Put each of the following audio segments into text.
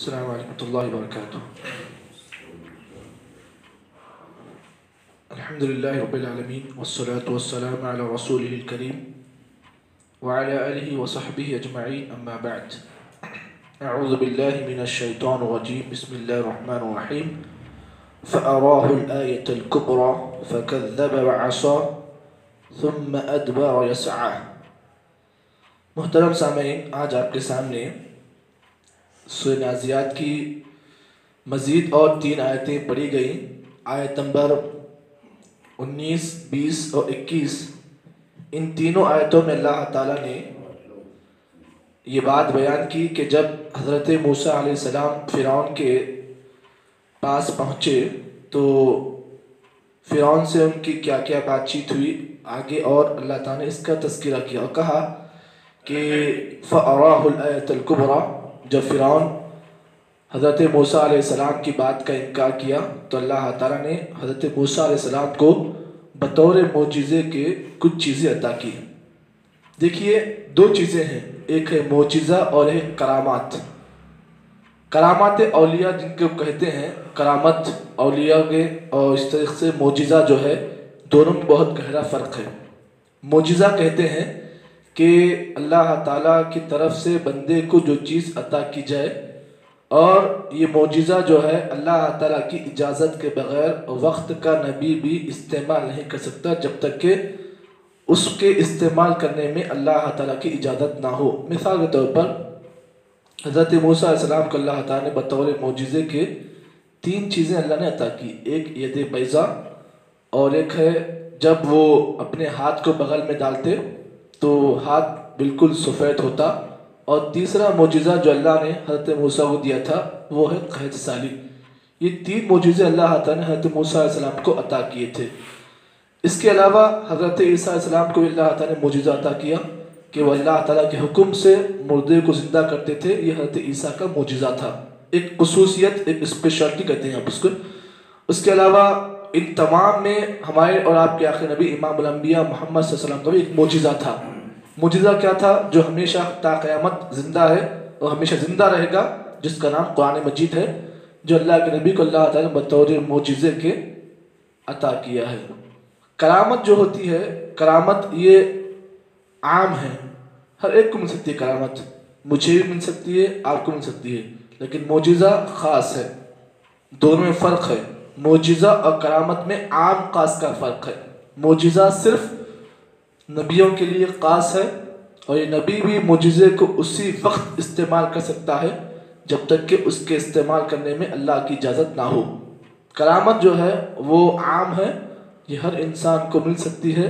السلام علیکم اللہ وبرکاتہ۔ الحمد للہ رب العالمین والصلاة والسلام علی رسولہ الکریم وعلی آلہ وصحبہ اجمعین، اما بعد۔ اعوذ باللہ من الشیطان الرجیم، بسم اللہ الرحمن الرحیم۔ فأراه الآية الكبرى فكذب وعصى ثم أدبر يسعى۔ محترم سامعین، آج آپ کے سامنے سورہ نازعات کی مزید اور 3 آیتیں پڑھی گئیں۔ آیت نمبر 19، 20 اور 21۔ ان تینوں آیتوں میں اللہ تعالیٰ نے یہ بات بیان کی کہ جب حضرت موسیٰ علیہ السلام فرعون کے پاس پہنچے تو فرعون سے ان کی کیا کیا بات چیت ہوئی آگے، اور اللہ تعالیٰ نے اس کا تذکرہ کیا اور کہا کہ فَأَرَاهُ الْآيَةَ الْكُبْرَى۔ جب فرعون حضرت موسیٰ علیہ السلام کی بات کا انکار کیا تو اللہ تعالیٰ نے حضرت موسیٰ علیہ السلام کو بطور معجزے کے کچھ چیزیں عطا کی۔ دیکھیے، 2 چیزیں ہیں، ایک ہے معجزہ اور ایک کرامات۔ کرامات اولیاء جن کو کہتے ہیں، کرامت اولیاء کے، اور اس طرح سے معجزہ جو ہے، دونوں میں بہت گہرا فرق ہے۔ معجزہ کہتے ہیں کہ اللہ تعالیٰ کی طرف سے بندے کو جو چیز عطا کی جائے، اور یہ معجزہ جو ہے اللہ تعالیٰ کی اجازت کے بغیر وقت کا نبی بھی استعمال نہیں کر سکتا جب تک کہ اس کے استعمال کرنے میں اللہ تعالیٰ کی اجازت نہ ہو۔ مثال کے طور پر حضرت موسیٰ علیہ السلام کو اللہ تعالیٰ نے بطور معجزے کے 3 چیزیں اللہ نے عطا کی۔ ایک ید بیضا، اور ایک ہے جب وہ اپنے ہاتھ کو بغل میں ڈالتے تو ہاتھ بالکل سفید ہوتا، اور تیسرا معجزہ جو اللہ نے حضرت موسیٰ کو دیا تھا وہ ہے قحط سالی۔ یہ 3 معجزے اللہ تعالیٰ نے حضرت موسیٰ علیہ السلام کو عطا کیے تھے۔ اس کے علاوہ حضرت عیسیٰ علیہ السلام کو اللہ تعالیٰ نے معجزہ عطا کیا کہ وہ اللہ تعالیٰ کے حکم سے مردے کو زندہ کرتے تھے۔ یہ حضرت عیسیٰ کا معجزہ تھا، ایک خصوصیت، ایک اسپیشلٹی کہتے ہیں آپ اس کو۔ اس کے علاوہ ان تمام میں ہمارے اور آپ کے آخری نبی امام الانبیاء محمد صلی اللہ علیہ وسلم کا بھی ایک معجزہ تھا۔ معجزہ کیا تھا؟ جو ہمیشہ تا قیامت زندہ ہے اور ہمیشہ زندہ رہے گا، جس کا نام قرآن مجید ہے، جو اللہ کے نبی کو اللہ تعالیٰ نے بطور معجزے کے عطا کیا ہے۔ کرامت جو ہوتی ہے، کرامت یہ عام ہے، ہر ایک کو مل سکتی ہے کرامت، مجھے بھی مل سکتی ہے، آپ کو مل سکتی ہے، لیکن معجزہ خاص ہے۔ دونوں میں فرق ہے، معجزہ اور کرامت میں عام خاص کا فرق ہے۔ معجزہ صرف نبیوں کے لیے خاص ہے، اور یہ نبی بھی معجزے کو اسی وقت استعمال کر سکتا ہے جب تک کہ اس کے استعمال کرنے میں اللہ کی اجازت نہ ہو۔ کرامت جو ہے وہ عام ہے، یہ ہر انسان کو مل سکتی ہے،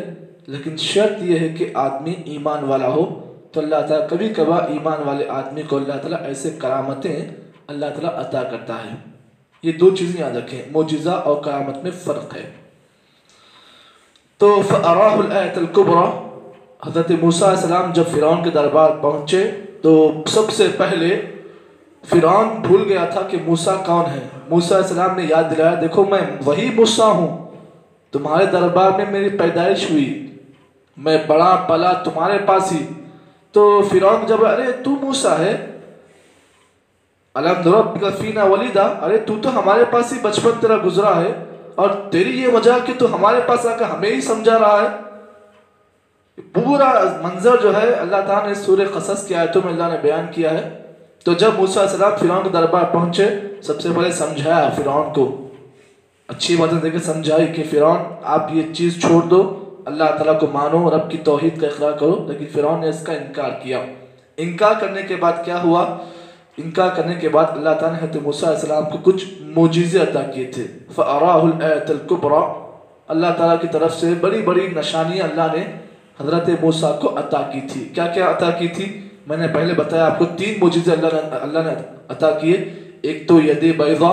لیکن شرط یہ ہے کہ آدمی ایمان والا ہو۔ تو اللہ تعالیٰ کبھی کبھار ایمان والے آدمی کو اللہ تعالیٰ ایسے کرامتیں اللہ تعالیٰ عطا کرتا ہے۔ یہ 2 چیزیں یاد رکھیں، معجزہ اور کرامت میں فرق ہے۔ تو فَأَرَاهُ الْآيَةَ الْكُبْرَى، حضرت موسیٰ علیہ السلام جب فرعون کے دربار پہنچے تو سب سے پہلے فرعون بھول گیا تھا کہ موسیٰ کون ہے۔ موسیٰ علیہ السلام نے یاد دلایا، دیکھو میں وہی موسیٰ ہوں، تمہارے دربار میں میری پیدائش ہوئی، میں بڑا پلا تمہارے پاس ہی۔ تو فرعون جب ارے تو موسیٰ ہے، أَلَمْ نُرَبِّكَ فِينَا وَلِيدًا، ارے تو ہمارے پاس ہی بچپن تیرا گزرا ہے، اور تیری یہ وجہ کہ تو ہمارے پاس آ کر ہمیں ہی سمجھا رہا ہے۔ پورا منظر جو ہے اللہ تعالیٰ نے سورہ قصص کی آیتوں میں اللہ نے بیان کیا ہے۔ تو جب موسیٰ علیہ السلام فرعون کے دربار پہنچے، سب سے پہلے سمجھایا فرعون کو، اچھی باتیں دے کے سمجھائی کہ فرعون آپ یہ چیز چھوڑ دو، اللہ تعالیٰ کو مانو، رب کی توحید کا اقرار کرو، لیکن فرعون نے اس کا انکار کیا۔ انکار کرنے کے بعد کیا ہوا؟ انکار کرنے کے بعد اللہ تعالیٰ نے حضرت موسیٰ علیہ السلام کو کچھ معجزے عطا کیے تھے۔ فَأَرَاهُ الْآيَةَ الْكُبْرَى، اللہ تعالیٰ کی طرف سے بڑی بڑی نشانیاں اللہ نے حضرت موسیٰ کو عطا کی تھی۔ کیا کیا عطا کی تھی؟ میں نے پہلے بتایا آپ کو، 3 معجزے اللہ نے عطا کیے۔ ایک تو ید بیضا،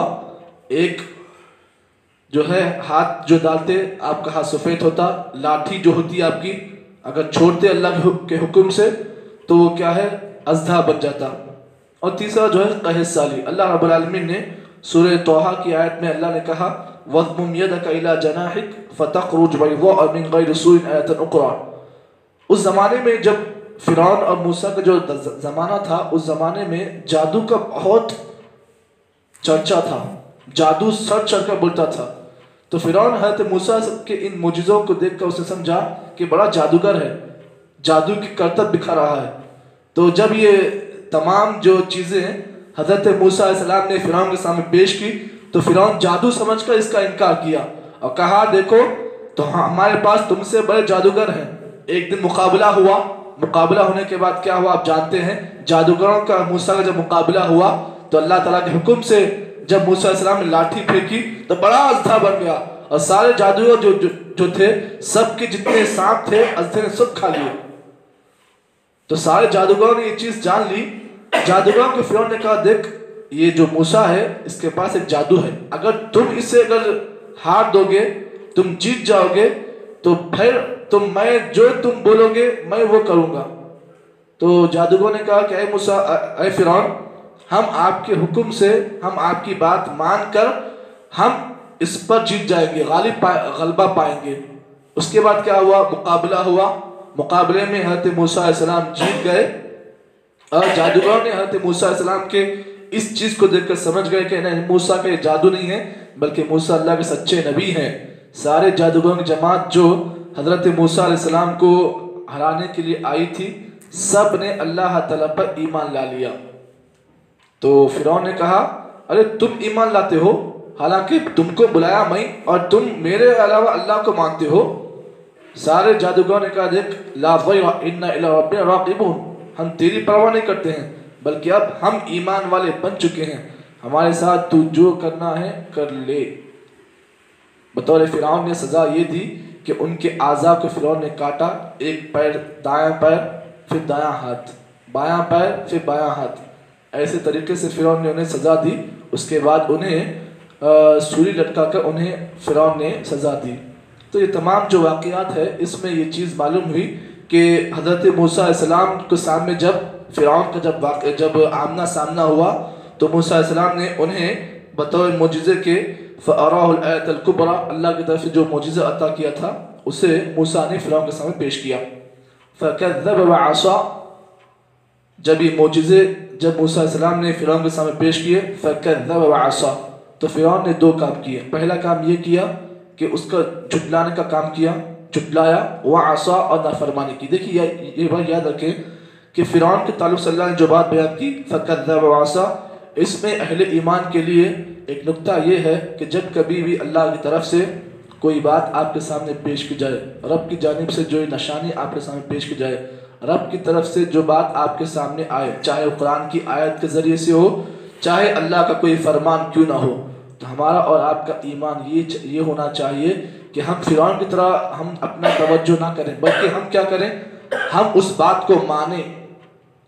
ایک جو ہے ہاتھ جو ڈالتے آپ کا ہاتھ سفید ہوتا، لاٹھی جو ہوتی ہے آپ کی، اگر چھوڑتے اللہ کے حکم سے تو وہ کیا ہے، اژدھا بن جاتا۔ اور تیسرا جو ہے قحط سالی۔ اللہ رب العالمین نے سورہ طٰہٰ کی آیت میں اللہ نے کہا وَاضْمُمْ يَدَكَ إِلَىٰ جَنَاحِكَ فَتَخْرُجْ بَيْضَاءَ مِنْ غَيْرِ سُوءٍ آیَةً أُخْرَىٰ۔ اس زمانے میں جب فرعون اور موسیٰ کا جو زمانہ تھا، اس زمانے میں جادو کا بہت चर्चा था, जादू सर चढ़ कर बोलता था। तो फिरौन हज़रत मूसा के इन मुजिज़ों को देखकर उसने समझा कि बड़ा जादूगर है, जादू की करतब दिखा रहा है। तो जब ये तमाम जो चीज़ें हज़रत मूसा अलैहिस्सलाम ने फिरौन के सामने पेश की, तो फिरौन जादू समझकर इसका इनकार किया और कहा, देखो तो हमारे पास तुमसे बड़े जादूगर हैं। एक दिन मुकाबला हुआ, मुकाबला होने के बाद क्या हुआ आप जानते हैं। जादूगरों का मूसा का जब मुकाबला हुआ तो अल्लाह ताला के हुक्म से जब मूसा अलैहिस्सलाम ने लाठी फेंकी तो बड़ा अजदा बन गया और सारे जादूगर जो थे, सबके जितने सांप थे अजदे ने सब खा लिए। तो सारे जादूगरों ने ये चीज़ जान ली। जादूगरों को फिरौन ने कहा, देख ये जो मूसा है इसके पास एक जादू है, अगर तुम इसे अगर हार दोगे, तुम जीत जाओगे, तो फिर मैं जो तुम बोलोगे मैं वो करूँगा। तो जादूगर ने कहा कि ऐ मूसा, ऐ फिरौन, हम आपके हुक्म से, हम आपकी बात मानकर हम इस पर जीत जाएंगे, गलबा पाएंगे। उसके बाद क्या हुआ, मुकाबला हुआ। मुकाबले में हज़रत मूसा अलैहिस्सलाम जीत गए और जादूगर ने हज़रत मूसा अलैहिस्सलाम के इस चीज़ को देखकर समझ गए कि नहीं, मूसा का ये जादू नहीं है बल्कि मूसा अल्लाह के सच्चे नबी हैं। सारे जादूगरों की जमात जो हज़रत मूसा अलैहिस्सलाम को हराने के लिए आई थी, सब ने अल्लाह ताला पर ईमान ला लिया। तो फिरौन ने कहा, अरे तुम ईमान लाते हो, हालांकि तुमको बुलाया मैं और तुम मेरे अलावा अल्लाह को मानते हो। सारे जादूगरों ने कहा, देख ला वैरा इन्ना इला रब्बिना रागिबून, हम तेरी परवाह नहीं करते हैं बल्कि अब हम ईमान वाले बन चुके हैं, हमारे साथ तू जो करना है कर ले। बतौर फिरौन ने सज़ा ये दी कि उनके आज़ा को फिरौन ने काटा, एक पैर दायां पैर, फिर दायां हाथ, बायां पैर, फिर बायां हाथ, ऐसे तरीके से फिरौन ने उन्हें सज़ा दी। उसके बाद उन्हें सूली लटका कर उन्हें फिरौन ने सज़ा दी। तो ये तमाम जो वाक़यात है, इसमें ये चीज़ मालूम हुई कि हज़रत मूसा अलैहिस्सलाम के सामने जब फिरौन का जब आमना सामना हुआ तो मूसा अलैहिस्सलाम ने उन्हें बतौर मोजिज़े के फ़अराहुल आयतुल कुबरा, अल्लाह की तरफ से जो मोजिज़ा अता किया था उसे मूसा ने फिरौन के सामने पेश किया। फ़कज़्ज़ब वअसा, जब ये मोजिज़े जब मूसा अलैहिस्सलाम ने फिरौन के सामने पेश किए, फ़कज़्ज़ब वअसा, तो फिरौन ने दो काम किए। पहला काम ये किया कि उसका झुटलाने का काम किया, झुटलाया, वअसा और नाफरमानी की। देखिए ये बात याद रखें कि फिरौन के ताल्लुक़ से अल्लाह ने जो बात बयान की फ़कज़्ज़ब वअसा, इसमें अहले ईमान के लिए एक नुक्ता ये है कि जब कभी भी अल्लाह की तरफ से कोई बात आपके सामने पेश की जाए, रब की जानिब से जो निशानी आपके सामने पेश की जाए, रब की तरफ से जो बात आपके सामने आए, चाहे वो कुरान की आयत के ज़रिए से हो, चाहे अल्लाह का कोई फरमान क्यों ना हो, तो हमारा और आपका ईमान ये होना चाहिए कि हम फिरौन की तरह हम अपना तवज्जो ना करें, बल्कि हम क्या करें, हम उस बात को माने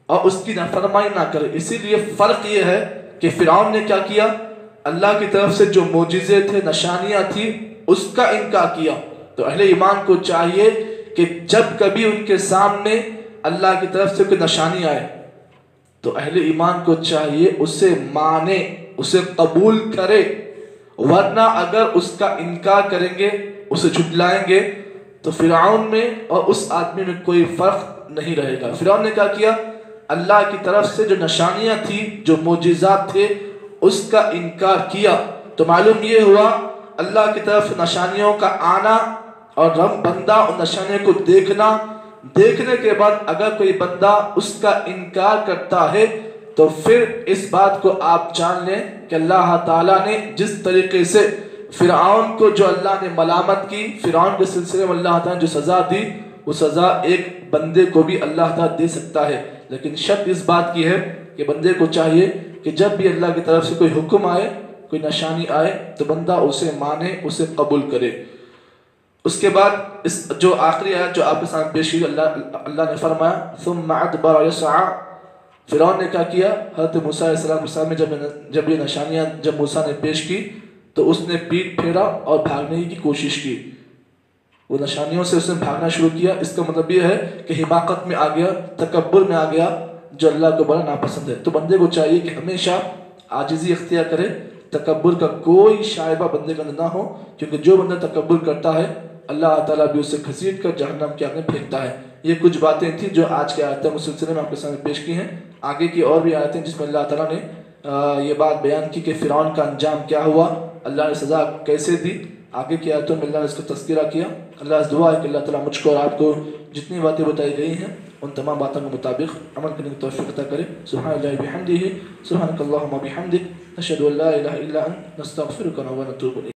और उसकी नाफरमानी ना करें। इसीलिए फ़र्क ये है कि फिरौन ने क्या किया, अल्लाह की तरफ से जो मोजिज़े थे, निशानियाँ थी, उसका इनकार किया। तो अहले ईमान को चाहिए कि जब कभी उनके सामने अल्लाह की तरफ से कोई निशानी आए तो अहले ईमान को चाहिए उसे माने, उसे कबूल करे, वरना अगर उसका इनकार करेंगे, उसे झुटलाएंगे, तो फिरौन में और उस आदमी में कोई फ़र्क नहीं रहेगा। फिरौन ने क्या किया, अल्लाह की तरफ से जो निशानियाँ थी, जो मोजिज़ात थे, उसका इनकार किया। तो मालूम ये हुआ अल्लाह की तरफ निशानियों का आना और बंदा उन निशानियों को देखना, देखने के बाद अगर कोई बंदा उसका इनकार करता है तो फिर इस बात को आप जान लें कि अल्लाह ताला ने जिस तरीके से फिरौन को जो अल्लाह ने मलामत की, फिरौन के सिलसिले में अल्लाह ताला ने जो सज़ा दी, वो सज़ा एक बंदे को भी अल्लाह ताला दे सकता है। लेकिन शर्त इस बात की है कि बंदे को चाहिए कि जब भी अल्लाह की तरफ से कोई हुक्म आए, कोई निशानी आए, तो बंदा उसे माने, उसे कबूल करे। उसके बाद इस जो आखिरी आयत जो आपके सामने पेश की, अल्लाह ने फरमाया सुम्मा अदबरा यसआ, फिरौन ने क्या किया, हज़रत मूसा अलैहिस्सलाम के सामने जब ये निशानियाँ जब मूसा ने पेश की तो उसने पीठ फेरा और भागने की कोशिश की। वो निशानियों से उसने भागना शुरू किया। इसका मतलब ये है कि हिमाकत में आ गया, तकब्बुर में आ गया, जो अल्लाह को बड़ा नापसंद है। तो बंदे को चाहिए कि हमेशा आजिज़ी इख्तियार करे, तकब्बुर का कोई शायबा बंदे का ना हो, क्योंकि जो बंदा तकब्बुर करता है अल्लाह ताला भी उसे घसीट कर जहन्नम के आग में फेंकता है। ये कुछ बातें थी जो आज के आयतों के सिलसिले में आपके सामने पेश की हैं। आगे की और भी आयतें जिसमें अल्लाह ताला ने یہ بات بیان کی کہ فرعون کا انجام کیا ہوا، اللہ نے سزا کیسے دی، آگے کی آیتوں میں اللہ نے اس کا تذکرہ کیا۔ اللہ سے دعا ہے کہ اللہ تعالیٰ مجھ کو اور آپ کو جتنی باتیں بتائی گئی ہیں ان تمام باتوں کے مطابق عمل کرنے کی توفیق عطا کرے۔ سبحان اللہ بحمدہ، سبحانک اللہم وبحمدک، نشہد ان لا الہ الا انت، نستغفرک ونتوب الیک۔